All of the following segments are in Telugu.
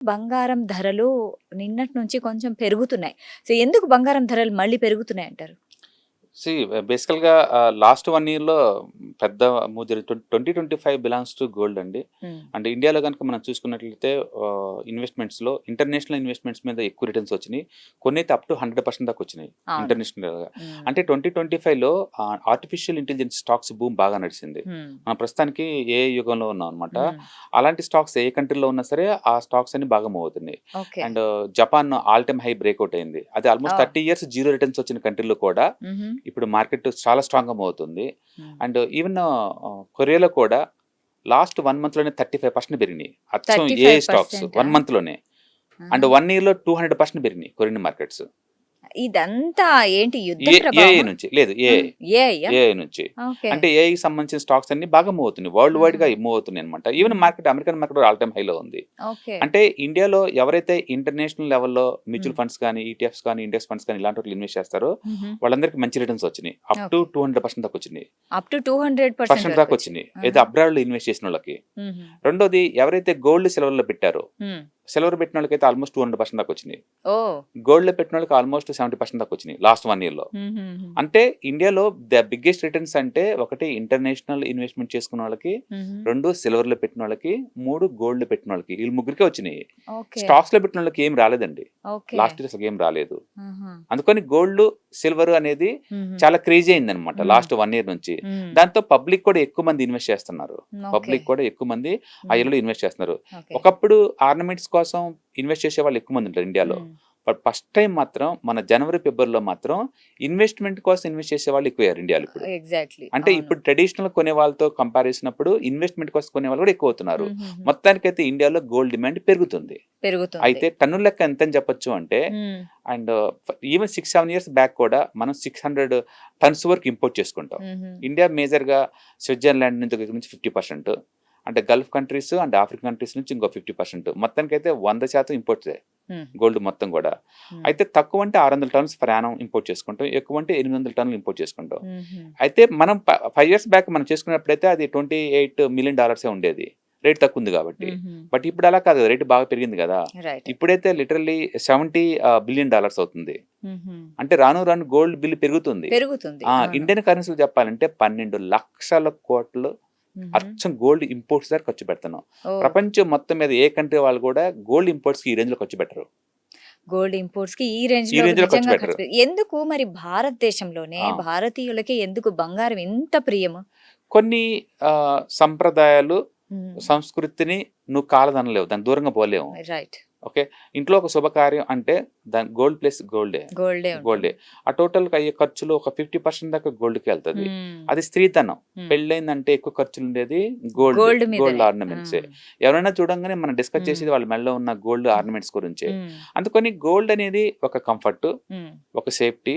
బంగారం ధరలు నిన్నటి నుంచి కొంచెం పెరుగుతున్నాయి. సో, ఎందుకు బంగారం ధరలు మళ్ళీ పెరుగుతున్నాయంటారు? సీ బేసికల్‌గా లాస్ట్ 1 ఇయర్‌లో పెద్ద ముదిరి 2025 బిలాంగ్స్ టు గోల్డ్ అండి. హ్మ్. అంటే ఇండియాలో గనుక మనం చూసుకున్నట్లయితే ఇన్వెస్ట్‌మెంట్స్‌లో ఇంటర్నేషనల్ ఇన్వెస్ట్‌మెంట్స్ మీద ఎక్కువ రిటర్న్స్ వచ్చినియి. కొన్నైతే అప్ టు 100% దాకా వచ్చినాయి అవును. ఇంటర్నేషనల్‌గా. హ్మ్. అంటే 2025లో ఆర్టిఫిషియల్ ఇంటెలిజెన్స్ స్టాక్స్ బూమ్ బాగా నడిచింది. హ్మ్. మనం ప్రస్తుతానికి ఏఐ యుగంలో ఉన్నాం అనమాట. హ్మ్. అలాంటి స్టాక్స్ ఏ కంట్రీలో ఉన్నా సరే ఆ స్టాక్స్ అన్ని బాగా మూవ్ అవుతున్నాయి. Okay. And Japan all time high breakout అయింది. అది almost oh! 30 years zero returns వచ్చిన కంట్రీలో కూడా హుహు. ఇప్పుడు మార్కెట్ చాలా స్ట్రాంగ్‌గా మూవ్ అవుతుంది. హ్మ్. అండ్ ఈవెన్ కొరియాలో కూడా లాస్ట్ 1 మంత్‌లోనే 35% పెరిగినాయి. అచ్చం ఏఐ స్టాక్స్ 35%. 1 మంత్‌లోనే. అండ్ ఆహా! 1 ఇయర్‌లో 200% పెరిగినాయి కొరియన్ మార్కెట్స్. ఇదంతా ఏంటి యుద్ధం ఏఐ ప్రభావమా? నుంచి. లేదు ఆ! ఏఐ. ఏఐయా? ఏఐ నుంచి. ఓకే. అంటే ఏఐకి సంబంధించిన స్టాక్స్ అన్నీ బాగా మూవ్ అవుతున్నాయి. వరల్డ్ ఆహా! వైడ్‌గా మూవ్ అవుతున్నాయన్నమాట. ఈవెన్ హుహు. Market American market all time హైలో ఉంది. ఓకే. అంటే ఇండియాలో ఎవరైతే ఇంటర్నేషనల్ లెవెల్‌లో హ్మ్. మ్యూచువల్ ఫండ్స్ కానీ, ఈటీఎఫ్స్ కానీ, ఇండెక్స్ ఫండ్స్ కానీ ఇలాంటి వాటిలో ఇన్వెస్ట్ చేస్తారో హుహు. వాళ్ళందరికీ మంచి రిటర్న్స్ వచ్చినాయి. Up to okay. 200% దాకా వచ్చినాయి. అప్ టు 200% దాకా వరకొచ్చింది. వచ్చినాయి. ఏదో ఆహా! అబ్రాడ్‌లో ఇన్వెస్ట్ చేసినోళ్ళకి. హుహు. రెండోది ఎవరైతే గోల్డ్, సిల్వర్‌లో పెట్టారో, హ్మ్. సిల్వర్ పెట్టినోళ్ళకైతే ఆల్‌మోస్ట్ 200% దాకా వచ్చినాయి. ఓహ్! గోల్డ్‌లో పెట్టినోళ్ళకి ఆల్‌మోస్ట్ 70% దాకా వచ్చినాయి లాస్ట్ 1 ఇయర్‌లో. హుహుహు. అంటే ఇండియాలో ద బిగ్గెస్ట్ రిటర్న్స్ అంటే ఒకటి ఇంటర్నేషనల్ ఇన్వెస్ట్‌మెంట్ చేసుకున్నోళ్ళకి, హుహు. 2 సిల్వర్‌లో పెట్టినోళ్ళకి, 3 గోల్డ్‌లో పెట్టినోళ్ళకి. ఈళ్ళు ముగ్గురికే వచ్చినాయి. ఓకే. స్టాక్స్‌లో పెట్టినోళ్ళకి ఏం రాలేదండి. ఓకే. లాస్ట్ ఇయర్ అసలు ఏం రాలేదు. ఆహా! అందుకని గోల్డ్, సిల్వర్ అనేది హుహు. చాలా క్రేజీ అయిందనమాట హ్మ్. లాస్ట్ 1 ఇయర్ నుంచి. హ్మ్. దాంతో పబ్లిక్ కూడా ఎక్కువ మంది ఇన్వెస్ట్ చేస్తున్నారు. ఓకే. పబ్లిక్ కూడా ఎక్కువ మంది ఆ హ్మ్. ఇయర్‌లో ఇన్వెస్ట్ చేస్తున్నారు. ఓకే. ఒకప్పుడు ఆర్నమెంట్స్ కోసం ఇన్వెస్ట్ చేసేవాళ్ళు ఎక్కువ మంది ఉంటారు ఇండియాలో. హ్మ్. బట్ ఫస్ట్ టైమ్ మాత్రం మన జనవరి, ఫిబ్రవరిలో మాత్రం ఇన్వెస్ట్‌మెంట్ కోసం ఇన్వెస్ట్ చేసేవాళ్ళు ఎక్కువయ్యారు ఇండియాలో ఇప్పుడు. ఎగ్జాక్ట్‌లీ. అంటే అవును. ఇప్పుడు ట్రెడిషనల్ కొనే వాళ్ళతో కంపేర్ చేసినప్పుడు ఇన్వెస్ట్‌మెంట్ కోసం కొనేవాళ్ళు కూడా ఎక్కువవుతున్నారు. హుహుహు. మొత్తానికైతే ఇండియాలో గోల్డ్ డిమాండ్ పెరుగుతుంది. పెరుగుతుంది. అయితే టన్నుల లెక్క ఎంతని చెప్పొచ్చు అంటే హ్మ్. అండ్ ఈవెన్ 6, 7 ఇయర్స్ బ్యాక్ కూడా మనం 600 టన్స్ వరకు ఇంపోర్ట్ చేసుకుంటాం. హుహు. ఇండియా మేజర్‌గా స్విట్జర్లాండ్ దగ్గర నుంచి 50%, అంటే Gulf countries and African countries నుంచి ఇంకో 50%. మొత్తానికైతే 100% ఇంపోర్ట్సే హుహు. గోల్డ్ మొత్తం గూడా. హ్మ్. అయితే తక్కువ అంటే 600 టన్స్ పర్ యానం ఇంపోర్ట్ చేసుకుంటాం. ఎక్కువ అంటే 800 టన్నులు ఇంపోర్ట్ చేసుకుంటాం. హుహు. అయితే మనం 5 ఇయర్స్ బ్యాక్ మనం చేసుకున్నప్పుడైతే అది $28,000,000 ఉండేది. రేట్ తక్కువ ఉంది కాబట్టి. హుహు. బట్ ఇప్పుడు అలా కాదు. రేట్ బాగా పెరిగింది గదా! రైట్. ఇప్పుడైతే లిటరల్లీ $70 బిలియన్ అవుతుంది. హుహు. అంటే రాను రాను గోల్డ్ బిల్ పెరుగుతుంది. పెరుగుతుంది. అవును. ఇండియన్ కరెన్సీలో చెప్పాలంటే 12,00,00,000 హుహు. అచ్చం గోల్డ్ ఇంపోర్ట్స్ దగ్గర ఖర్చు పెడుతున్నాం. ఓహ్! ప్రపంచం మొత్తం మీద ఏ కంట్రీ వాళ్ళు గూడా గోల్డ్ ఇంపోర్ట్స్‌కి ఈ రేంజ్‌లో ఖర్చు పెట్టరు. గోల్డ్ ఇంపోర్ట్స్‌కి ఈ ఈ రేంజ్‌లో రేంజ్‌లో ఖర్చు నిజంగా పెట్టరు. ఎందుకు మరి భారతదేశంలోనే ఆ! భారతీయులకి ఎందుకు బంగారం ఇంత ప్రియము? కొన్ని సంప్రదాయాలు, హ్మ్. సంస్కృతిని నువ్వు కాలదనలేవు. దానికి దూరంగా పోలేము. రైట్. ఓకే. ఇంట్లో ఒక శుభకార్యం అంటే దాని గోల్డ్ ప్లస్ గోల్డే. గోల్డే గోల్డే. ఉంటుంది. ఆ టోటల్‌గా అయ్యే ఖర్చులో ఒక 50% దాకా గోల్డ్‌కెళ్తది. హ్మ్. అది స్త్రీధనం. హ్మ్. పెళ్లయిందంటే ఎక్కువ ఖర్చులుండేది గోల్డ్. గోల్డ్ గోల్డ్ మీదనే. ఆర్నమెంట్సే. హ్మ్. ఎవరైనా చూడంగానే మనం డిస్కస్ హ్మ్. చేసేది వాళ్ళ మెడలో ఉన్న గోల్డ్ ఆర్నమెంట్స్ గురించే. హ్మ్. అందుకని గోల్డ్ అనేది ఒక కంఫర్ట్, హ్మ్. ఒక సేఫ్టీ,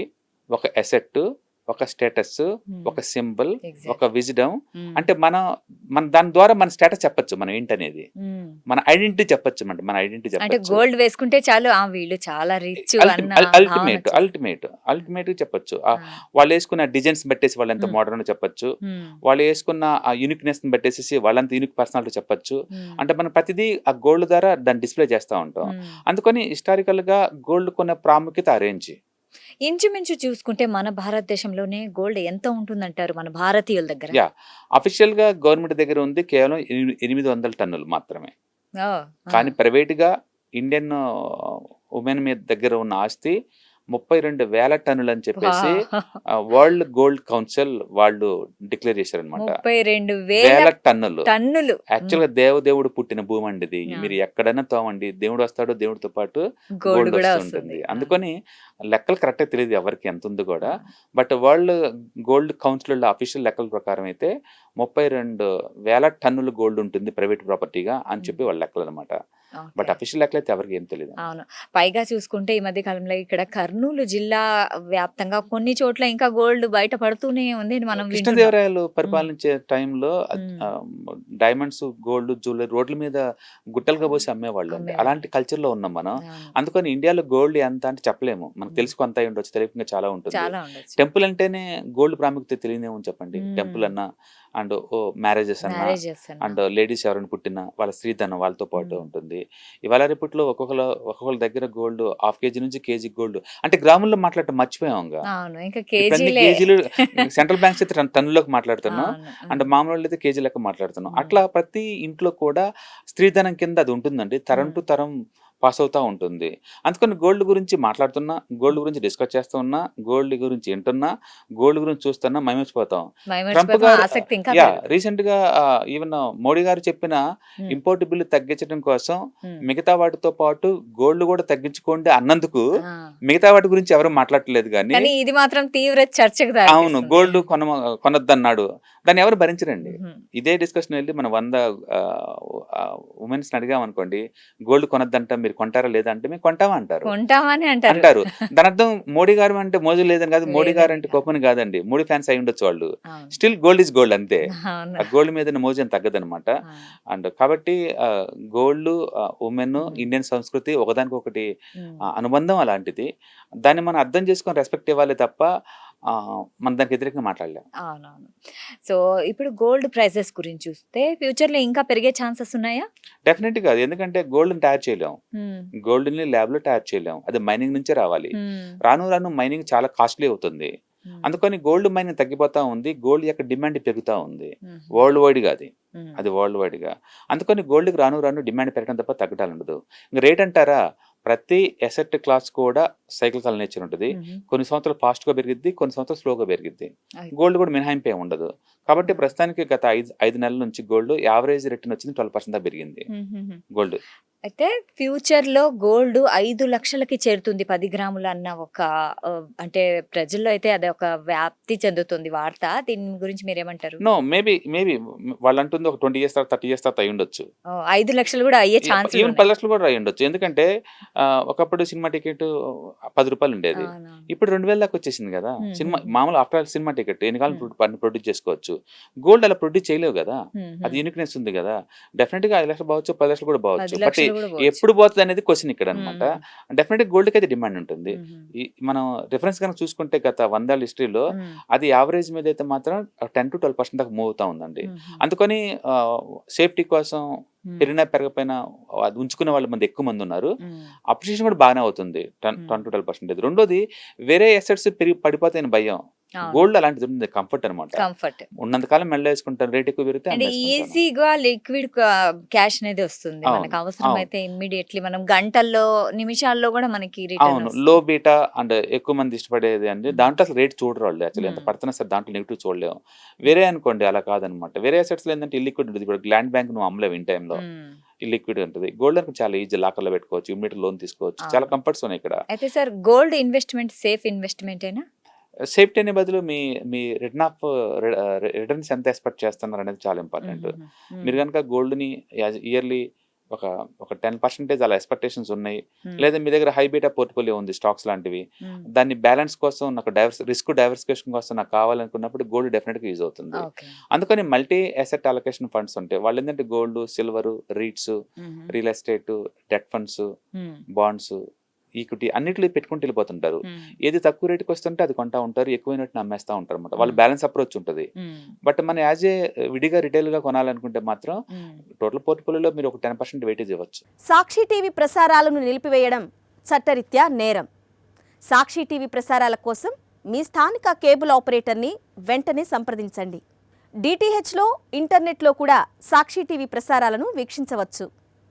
ఒక అసెట్, ఒక స్టేటస్, హ్మ్. ఒక సింబల్, ఒక ఎగ్జాక్ట్‌లీ. విజ్డమ్. హ్మ్. అంటే మన దాని ద్వారా మన స్టేటస్ చెప్పొచ్చు మనం ఏంటనేది. హ్మ్. మన ఐడెంటిటీ చెప్పొచ్చు. మన ఐడెంటిటీ అంటే చెప్పొచ్చు. గోల్డ్ వేసుకుంటే చాలు వీళ్ళు చాలా రిచ్ అన్న భావనొచ్చేస్తుంది. అల్టిమేట్‌గా చెప్పొచ్చు. ఆ! వాళ్ళేసుకున్న డిజైన్స్ బట్టేసి వాళ్ళెంత హ్మ్. మోడర్నో చెప్పొచ్చు. హ్మ్. వాళ్ళేసుకున్న ఆ యూనిక్‌నెస్‌ని బట్టేసేసి వాళ్ళంత యూనిక్ పర్సనాలిటీ చెప్పొచ్చు. హ్మ్. అంటే మనం ప్రతిదీ ఆ గోల్డ్ ద్వారా దాన్ని డిస్‌ప్లే చేస్తా ఉంటాం. హ్మ్. అందుకని హిస్టారికల్‌గా గోల్డ్ కొన్న ప్రాముఖ్యత ఆ రేంజ్. ఇంచుమించు చూసుకుంటే మన భారతదేశంలోనే గోల్డ్ ఎంత ఉంటుందంటారు మన భారతీయుల దగ్గర? యాహ్! అఫీషియల్‌గా గవర్నమెంట్ దగ్గర ఉంది కేవలం 800 టన్నులు మాత్రమే. ఓహ్! ఆ! కానీ ప్రైవేట్‌గా ఇండియన్ వుమెన్ మీద దగ్గర ఉన్న ఆస్తి 32,000 టన్నులని చెప్పేసి వావ్! వరల్డ్ గోల్డ్ కౌన్సిల్ వాళ్ళు డిక్లేర్ చేశారనమాట. 32,000 వేల టన్నులు. టన్నులు. హ్మ్. యాక్చువల్‌గా దేవదేవుడు పుట్టిన భూమండి ఇది. మీరు అవును. ఎక్కడైనా తోవండి. దేవుడొస్తాడు. దేవుడితో పాటు గోల్డ్ గోల్డ్ గూడా వస్తూ వస్తుంది. ఉంటుంది. అవును. అందుకని లెక్కలు కరెక్ట్‌గా తెలీదు ఎవరికీ ఎంతుందో గూడా. అవును. But world gold council official లెక్కల ప్రకారం అయితే 32,000 టన్నులు గోల్డ్ ఉంటుంది ప్రైవేట్ ప్రాపర్టీగా అని హ్మ్. చెప్పి వాళ్ళ లెక్కలనమాట. ఓకే. బట్ అఫీషియల్ లెక్కలైతే ఎవరికీ ఏం తెలీదండి. అవును. పైగా చూసుకుంటే ఈ మధ్య కాలంలో ఇక్కడ కర్నూలు జిల్లా వ్యాప్తంగా కొన్ని చోట్ల ఇంకా గోల్డ్ బయట పడుతూనే ఉంది అని మనం వింటున్నాం. కృష్ణదేవరాయలు హ్మ్. పరిపాలించే టైంలో హ్మ్. డైమండ్స్, గోల్డ్, జ్యువెల్లరీ రోడ్ల మీద గుట్టలుగా పోసి అమ్మేవాళ్ళండి. అమ్మేవాళ్ళు. అలాంటి కల్చర్‌లో ఉన్నాం మనం. అవును. అందుకని ఇండియాలో గోల్డ్ ఎంత అంటే చెప్పలేము. మనకు హ్మ్. తెలుసు కొంత అయ్యుండొచ్చు. తెలియకుండా చాలా ఉంటుంది. చాలా ఉండొచ్చు. టెంపుల్ అంటేనే గోల్డ్ ప్రాముఖ్యత తెలియదేముంది చెప్పండి. హ్మ్. టెంపుల్ అన్నా, అండ్ మ్యారేజెస్ అన్న మ్యారేజెస్ అండ్ లేడీస్ ఎవరైనా పుట్టిన వాళ్ళ స్త్రీధనం వాళ్ళతో పాటు ఉంటుంది. ఇవాళ రేపట్లో ఒక్కొక్కళ్ళ దగ్గర గోల్డ్ హాఫ్ కేజీ నుంచి కేజీ గోల్డ్ అంటే గ్రాముల్లో మాట్లాడటం మర్చిపోయాం. అవును, ఇంకా ఇప్పుడు అన్ని కేజీలే. కేజీలు సెంట్రల్ బ్యాంక్స్ అయితే టన్నులోకి మాట్లాడుతున్నాం అవును. అంటే మామూలు వాళ్ళు అయితే కేజీ లెక్క మాట్లాడుతున్నాం. అట్లా ప్రతి ఇంట్లో కూడా స్త్రీధనం కింద అది ఉంటుందండి. తరం టు తరం పాస్ అవుతా ఉంటుంది. అందుకని గోల్డ్ గురించి మాట్లాడుతున్నా, గోల్డ్ గురించి డిస్కస్ చేస్తూ ఉన్నా, గోల్డ్ గురించి వింటున్నా, గోల్డ్ గురించి చూస్తున్నా మైమర్చిపోతాం. ట్రంప్ గారు ఆసక్తి ఇంకా రీసెంట్ గా ఈవెన్ మోడీ గారు చెప్పిన ఇంపోర్ట్ బిల్లు తగ్గించడం కోసం మిగతా వాటితో పాటు గోల్డ్ కూడా తగ్గించుకోండి అన్నందుకు మిగతా వాటి గురించి ఎవరు మాట్లాడలేదు. కానీ ఇది మాత్రం తీవ్ర చర్చకు అవును, గోల్డ్ కొనొద్దన్నాడు, దాన్ని ఎవరు భరించరండి. ఇదే డిస్కషన్ వెళ్ళి మనం 100 ఉమెన్స్ అడిగాం అనుకోండి, గోల్డ్ కొనొద్దంట, మీరు కొంటారా లేదా అంటే మేము కొంటామా అంటారు. అంటారు. దాని అర్థం మోడీ గారు అంటే మోజు లేదని కాదు, మోడీ గారు అంటే కోపని కాదండి, మోడీ ఫ్యాన్స్ అయి ఉండొచ్చు వాళ్ళు. స్టిల్ గోల్డ్ ఇస్ గోల్డ్ అంతే. ఆ గోల్డ్ మీద మోజు అని తగ్గదనమాట. అండ్ కాబట్టి గోల్డ్, ఉమెన్, ఇండియన్ సంస్కృతి ఒకదానికొకటి అనుబంధం అలాంటిది. దాన్ని మనం అర్థం చేసుకొని రెస్పెక్ట్ ఇవ్వాలి తప్ప మన దానికి వ్యతిరేకంగా మాట్లాడలేం. అవునవును. సో ఇప్పుడు గోల్డ్ ప్రైసెస్ గురించి చూస్తే ఫ్యూచర్ లో ఇంకా పెరిగే ఛాన్సెస్ ఉన్నాయా? డెఫినెట్ గా, ఎందుకంటే గోల్డ్ తయారు చేయలేం, గోల్డ్ ని ల్యాబ్ లో తయారు చేయలేం, అది మైనింగ్ నుంచే రావాలి. రాను రాను మైనింగ్ చాలా కాస్ట్లీ అవుతుంది. అందుకని గోల్డ్ మైనింగ్ తగ్గిపోతా ఉంది, గోల్డ్ యొక్క డిమాండ్ పెరుగుతా ఉంది వరల్డ్ వైడ్ గా. అది వరల్డ్ వైడ్ గా. అందుకని గోల్డ్ కి రాను రాను డిమాండ్ పెరగడం తప్ప తగ్గటాలు ఉండదు. ఇంకా రేట్ అంటారా, ప్రతి ఎసెట్ క్లాస్ కూడా సైకిల్ నేచర్ ఉంటుంది. కొన్ని సంవత్సరాలు ఫాస్ట్ గా పెరిగిద్ది, కొన్ని సంవత్సరాలు స్లోగా పెరిగిద్ది. గోల్డ్ కూడా మినహాయింపే ఉండదు. కాబట్టి ప్రస్తుతానికి గత 5 నెలల నుంచి గోల్డ్ యావరేజ్ రిటర్న్ వచ్చింది 12% దాకా పెరిగింది గోల్డ్. అయితే ఫ్యూచర్ లో గోల్డ్ 5 లక్షలకి చేరుతుంది 10 గ్రాములు అన్న ఒక అంటే ప్రజల్లో అయితే అది ఒక వ్యాప్తి చెందుతుంది వార్త. దీని గురించి మీరేమంటారు? నో, మేబీ వాళ్ళు అంటుంది ఒక 20 years తర్వాత 30 years తర్వాత అయి ఉండొచ్చు. 5 లక్షలు కూడా అయ్యే ఛాన్స్, ఈవెన్ 10 లక్షలు కూడా అయి ఉండొచ్చు. ఎందుకంటే ఒకప్పుడు సినిమా టికెట్ 10 రూపాయలు ఉండేది, ఇప్పుడు 2000 దాకా వచ్చేసింది కదా. సినిమా మామూలు ఆఫ్టర్ ఆల్ సినిమా టికెట్ ఎన్ని కాలం ప్రొడ్యూస్ చేసుకోవచ్చు. గోల్డ్ అలా ప్రొడ్యూస్ చేయలేవు కదా, అది యూనిక్నెస్ ఉంది కదా. డెఫినెట్ గా 5 లక్షలు బావచ్చు, 10 లక్షలు కూడా బావచ్చు. బట్ ఎప్పుడు పోతుంది అనేది క్వశ్చన్ ఇక్కడ అనమాట. డెఫినెట్ గా గోల్డ్ కి అయితే డిమాండ్ ఉంటుంది. మనం రిఫరెన్స్ కనుక చూసుకుంటే గత 100 ఏళ్ల హిస్టరీలో అది యావరేజ్ మీద అయితే మాత్రం 10 to 12% దాకా మూవ్ అవుతా ఉందండి. అందుకని సేఫ్టీ కోసం పెరిగినా పెరగపోయినా అది ఉంచుకునే వాళ్ళు మంది ఎక్కువ మంది ఉన్నారు. అప్రిషియేషన్ కూడా బాగానే అవుతుంది 10 to 12%. రెండోది వేరే అసెట్స్ పడిపోతాయని భయం. గోల్డ్ అలాంటిది ఉంటుంది, కంఫర్ట్ అనమాట. ఉన్నంత కాలం మెల్ల వేసుకుంటారు, రేట్ ఎక్కువ పెరిగితే ఈజీగా లిక్విడ్ క్యాష్ అనేది వస్తుంది. మనకు అవసరం అయితే ఇమ్మీడియట్లీ మనం గంటల్లో నిమిషాల్లో కూడా మనకి అవును. లో బీటా అండ్ ఎక్కువ మంది ఇష్టపడేది అండి. దాంట్లో అసలు రేట్ చూడరు వాళ్ళు. యాక్చువల్లీ ఎంత పడుతున్నా సరే దాంట్లో నెగిటివ్ చూడలేము. వేరే అనుకోండి అలా కాదనమాట. వేరే అసెట్స్ లో ఏంటంటే ఇల్లిక్విడ్ ఉంటుంది. ఇప్పుడు ల్యాండ్ బ్యాంక్ నువ్వు అమ్మలేవు ఇన్ టైంలో, ఇల్లిక్విడ్ ఉంటుంది. గోల్డ్ అనుకు చాలా ఈజీ, లాకర్ లో పెట్టుకోవచ్చు, ఇమ్మీడియట్ లోన్ తీసుకోవచ్చు, చాలా కంఫర్ట్స్ ఉన్నాయి ఇక్కడ. అయితే sir gold investment safe investment అయినా? సేఫ్టీ అనే బదులు మీ రిటర్న్స్ ఎంత ఎక్స్పెక్ట్ చేస్తున్నారు అనేది చాలా ఇంపార్టెంట్. మీరు కనుక గోల్డ్ని ఇయర్లీ ఒక 10% అలా ఎక్స్పెక్టేషన్స్ ఉన్నాయి, లేదా మీ దగ్గర హై బీటా పోర్ట్ఫోలియో ఉంది, స్టాక్స్ లాంటివి, దాన్ని బ్యాలెన్స్ కోసం నాకు రిస్క్ డైవర్సిఫికేషన్ కోసం నాకు కావాలనుకున్నప్పుడు గోల్డ్ డెఫినెట్గా యూజ్ అవుతుంది. అందుకని మల్టీ అసెట్ అలొకేషన్ ఫండ్స్ ఉంటాయి. వాళ్ళు ఏంటంటే gold, silver, REITs, real estate, debt funds, bonds, equity అన్నిట్లో పెట్టుకుంటూ వెళ్ళిపోతుంటారు. ఏది తక్కువ రేటుకి వస్తుంటే అది కొంటా ఉంటారు, ఎక్కువైనట్టు అమ్మేస్తా ఉంటారు అనమాట. వాళ్ళు బ్యాలెన్స్ అప్రోచ్ ఉంటుంది. బట్ మనం యాజ్ ఏ విడిగా రిటైల్ గా కొనాలనుకుంటే మాత్రం టోటల్ పోర్ట్ఫోలియోలో మీరు ఒక 10% వెయిటేజ్ ఇవ్వచ్చు. సాక్షి టీవీ ప్రసారాలను నిలిపివేయడం చట్టరీత్యా నేరం. సాక్షి టీవీ ప్రసారాల కోసం మీ స్థానిక కేబుల్ ఆపరేటర్ని వెంటనే సంప్రదించండి. డిటిహెచ్లో, ఇంటర్నెట్లో కూడా సాక్షి టీవీ ప్రసారాలను వీక్షించవచ్చు.